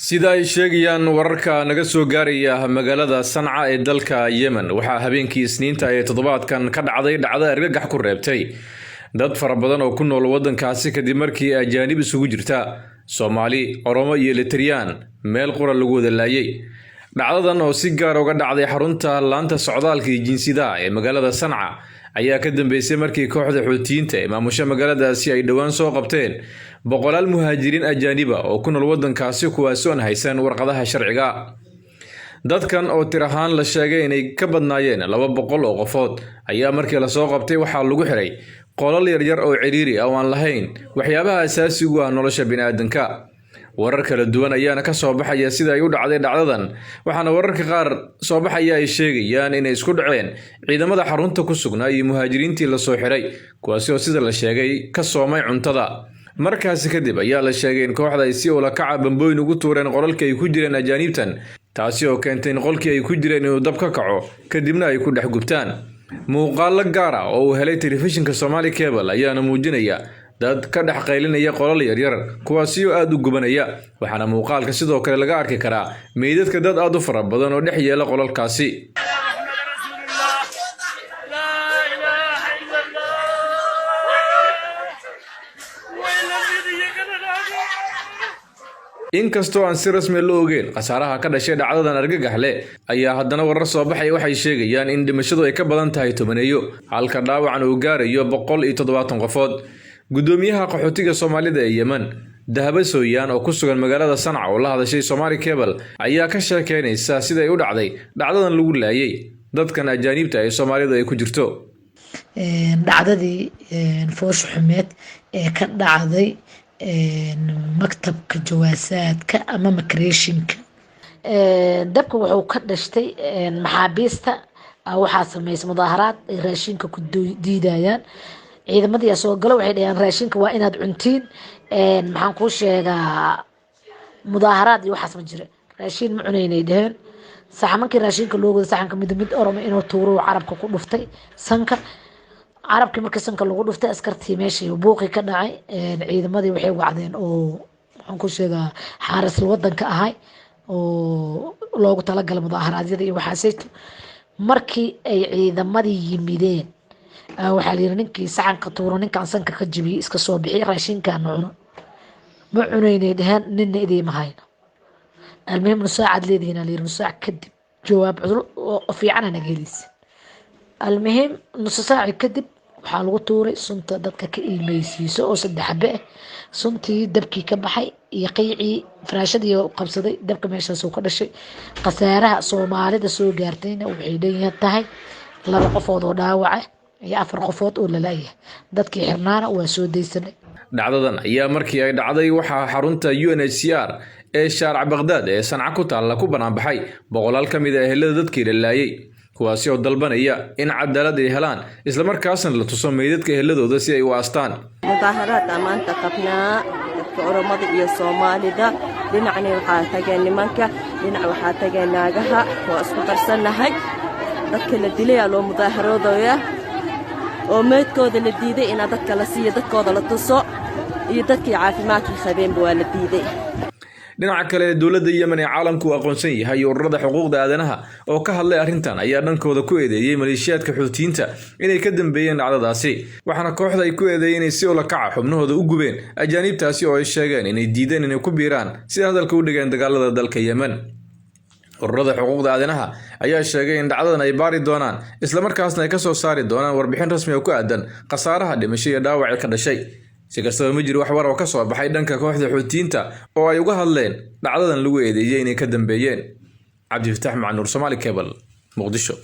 sida ay sheegayaan wararka naga soo gaaraya magaalada Sanca ee dalka Yemen waxaa habeenkii Isniinta ee toddobaadkan ka dhacday dhacdo argagax ku reebtay dad fara badan oo ku nool wadankaasi kadib markii ajaanib isugu jirta Soomaali, Oromo iyo Litiriyaan meel qura lagu wada laayay. dhacdadan oo si gaar uga dhacday xarunta laanta socdaalka iyo jinsida ee magaalada Sanca ayaa ka dambeysay markii kooxda Xuutiyiinta ee maamusha magaaladaasi ay dhawaan soo qabteen boqolaal muhaajiriin ajaaniba oo ku nool wadankaasi kuwaas oo haysan warqadaha sharciga. dadkan oo tir ahaan la sheegay inay ka badnaayeen 200 oo qofood ayaa markii la soo qabtay waxaa lagu xiray qolal yar oo ciriiri ah oo aan lahayn waxyaabaha asaasiga ah nolosha bini'aadanka. warar kala duwan ayaana ka soo baxaya sida ay u dhacday dhacdadan, waxaana wararka qaar soo baxaya ay sheegayaan inay isku dhaceen ciidamada xarunta ku sugnaa iyo muhaajiriintii la soo xiray kuwaas oo sida la sheegay ka soomay cuntada. markaas kadib ayaa la sheegay in kooxda ay si ula kaca bambooyin ugu tuureen qolalka ay ku jireen ajaanibtan, taasi oo keentay in qolkii ay ku jireen inuu dab ka kaco kadibna ay ku dhex gubtaan. muuqaal gaar ah oo uu helay telefishinka Somali Cable ayaana muujinaya dad ka dhex qaylinaya qolal yar kuwaas oo aad u gubanaya, waxaana muuqaalka sidoo kale laga arki karaa meydadka dad aad u fara badan oo dhex yeela qolalkaasi. inkastoo aan si rasmi loo ogeyn khasaaraha ka dhashay dhacdadan argagax leh ayaa haddana warar soo baxay waxay sheegayaan in dhimashadu ay ka badan tahay 10 halka dhaawacan uu gaarayo 170 qofood. gudoomiyaha qaxootiga Soomaalida ee Yemen Dahaba Sooyaan oo ku sugan magaalada Sanca oo la hadashay Somali Cable ayaa ka sheekeynaysa sida ay u dhacday dhacdadan lagu laayay dadkan ajaanibta ee Soomaalida ay ku jirto. dhacdadii foosh xumeed ee ka dhacday maktabka jawaasaadka ama migration-ka dabka wuxuu ka dhashtay maxaabiista waxaa sameysay mudaaharaad ay raashinka ku diidayaan. ciidamadii soo galo waxay dhaheen raashinka waa inaad cuntiin, maxaan kuu sheegaa mudaaharaad iyo waxaas ma jira, raashin ma cunaynay dhaheen. saxamankii raashinka loo wada saxanka mid Oromo inuu tuuro carabka ku dhuftay sanka. carabkii markii sanka lagu dhuftay askartii meeshii buuqi ka dhacay, ciidamadii waxay wacdeen oo maxaan ku sheegaa xaaris wadanka ahay oo loogu talagalay mudaaharaadyada iyo waxaasayto. markii ay ciidamadii yimideen waxaa layiri ninkii saxanka tuuro ninkan sanka ka jabiyay iska soo bixi raashinkan cuno. ma cunaynay dhahan ninna idiima hayno. المهم نص ساعة ليدينا لير نص ساعة كدب جواب عذر وفي عنا نجلس. المهم نص ساعة كدب وحالو طوري صنت دبك كإلميسي سو صد حبة صنتي دبكي كبحي يقيعي فراشدي وقبصدي دبك ماشى سو كل شيء قسارها صومالي ده سو جارتين وحيدين تهي لا قفوض وداوعه يا أفر قفوض ولا لا دبكي حرنانا وسو ديسن. dhacdadan ayaa markii ay dhacday waxaa xarunta UNHCR ee shaaric Baghdad ee Sanca ku taala ku banaan-baxay boqolaal ka mid ah ehelada dadkii la laayay kuwaas oo dalbanaya in cadaalad ay helaan isla markaasna la tuso meydadka eheladooda si ay u aastaan. mudaaharaad maanta qabnaa dadka Oromada iyo Soomaalida dhinacna waxaa tageen nimanka dhinac waxaa tageen naagaha oo isku qarsanahay dadka la dilay loo mudaaharadooya oo meedkooda la diiday in dadka la siiyo dadkooda la tuso iyo dadkii caafimaadka qabeen waa la diiday. dhinaca kale dawladda Yemen ee caalamku aqoonsan yahay ururada xuquuqda aadanaha oo ka hadlay arrintan ayaa dhankooda ku eedeeyay maleeshiyaadka Xuutiyiinta inay ka dambeeyeen dhacdadaasi, waxaana kooxda ay ku eedeeyeen inay si ula kaca xubnahooda u gubeen ajaanibtaasi oo ay sheegeen inay diideen inay ku biiraan sida hadalka u dhigeen dagaalada dalka Yemen. ururada xuquuqda aadanaha ayaa sheegay in dhacdadan ay baari doonaan isla markaasna ay ka soo saari doonaan warbixin rasmi ah oo ku aadan khasaaraha dhimasho iyo dhaawac ka dhashay. si kastaba ma jiro wax war oo ka soo baxay dhanka kooxda Xuutiyiinta oo ay uga hadleen dhacdadan lagu eedeeyay inay ka dambeeyeen. Cabdi Fataax Macnuur, Somali Cable, Muqdisho.